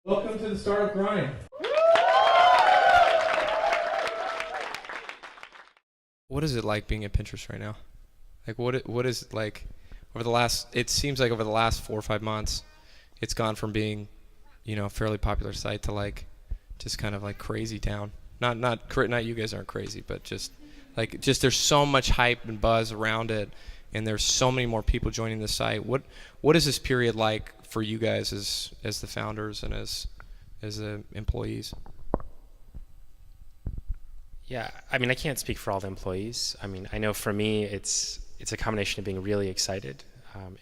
Welcome to the Startup Grind. What is it like being at Pinterest right now? Like, what is it like over the last? It seems like over the last 4 or 5 months, it's gone from being, a fairly popular site to like, just kind of like crazy town. Not you guys aren't crazy, but just there's so much hype and buzz around it, and there's so many more people joining the site. What is this period like for you guys as the founders and as the employees? Yeah, I mean, I can't speak for all the employees. I mean, I know for me, it's a combination of being really excited.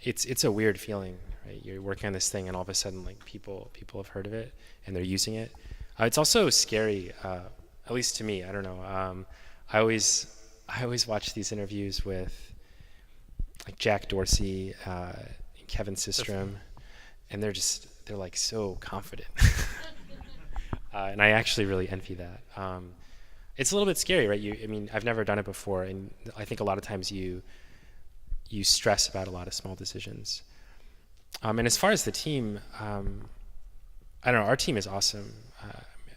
It's a weird feeling, right? You're working on this thing, and all of a sudden, like people have heard of it, and they're using it. It's also scary, at least to me. I don't know. I always watch these interviews with like Jack Dorsey, and Kevin Systrom, and they're like so confident, and I actually really envy that. It's a little bit scary, right? I mean, I've never done it before, and I think a lot of times you stress about a lot of small decisions. And as far as the team, I don't know. Our team is awesome.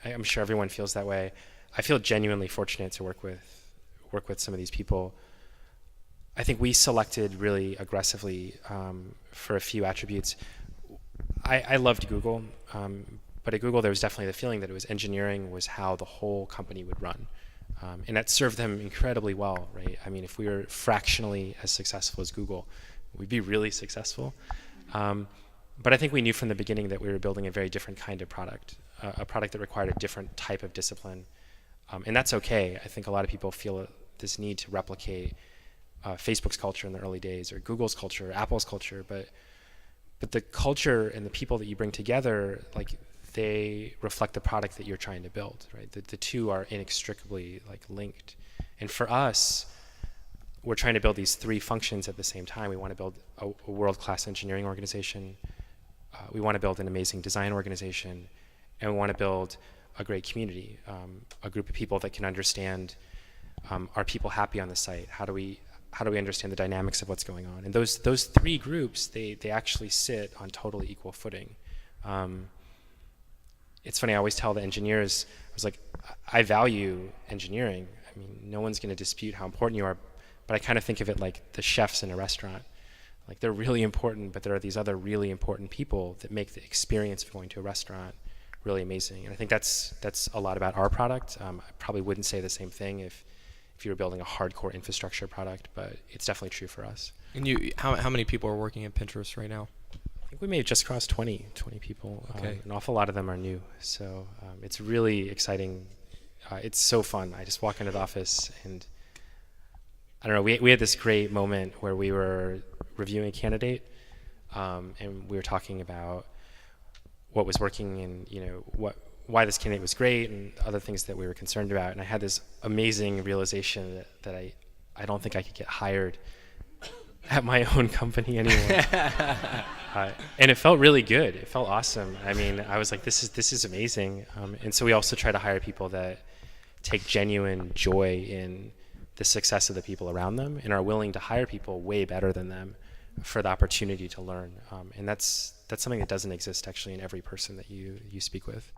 I'm sure everyone feels that way. I feel genuinely fortunate to work with some of these people. I think we selected really aggressively for a few attributes. I loved Google. But at Google, there was definitely the feeling that it was engineering was how the whole company would run. And that served them incredibly well, right? I mean, if we were fractionally as successful as Google, we'd be really successful. But I think we knew from the beginning that we were building a very different kind of product, a product that required a different type of discipline. And that's okay. I think a lot of people feel this need to replicate Facebook's culture in the early days, or Google's culture, or Apple's culture, but the culture and the people that you bring together, like, they reflect the product that you're trying to build, right? The two are inextricably like linked. And for us, we're trying to build these three functions at the same time. We want to build a world-class engineering organization. We want to build an amazing design organization, and we want to build a great community, a group of people that can understand, are people happy on the site? How do we understand the dynamics of what's going on? And those three groups, they actually sit on totally equal footing. It's funny, I always tell the engineers, I was like, I value engineering. I mean, no one's going to dispute how important you are, but I kind of think of it like the chefs in a restaurant. Like, they're really important, but there are these other really important people that make the experience of going to a restaurant really amazing. And I think that's a lot about our product. I probably wouldn't say the same thing if you were building a hardcore infrastructure product, but it's definitely true for us. And how many people are working at Pinterest right now? I think we may have just crossed 20 people. Okay. An awful lot of them are new. So it's really exciting. It's so fun. I just walk into the office and I don't know, we had this great moment where we were reviewing a candidate, and we were talking about what was working and why this candidate was great and other things that we were concerned about. And I had this amazing realization that I don't think I could get hired at my own company anymore. And it felt really good. It felt awesome. I mean, I was like, this is amazing. And so we also try to hire people that take genuine joy in the success of the people around them and are willing to hire people way better than them for the opportunity to learn. And that's something that doesn't exist actually in every person that you speak with.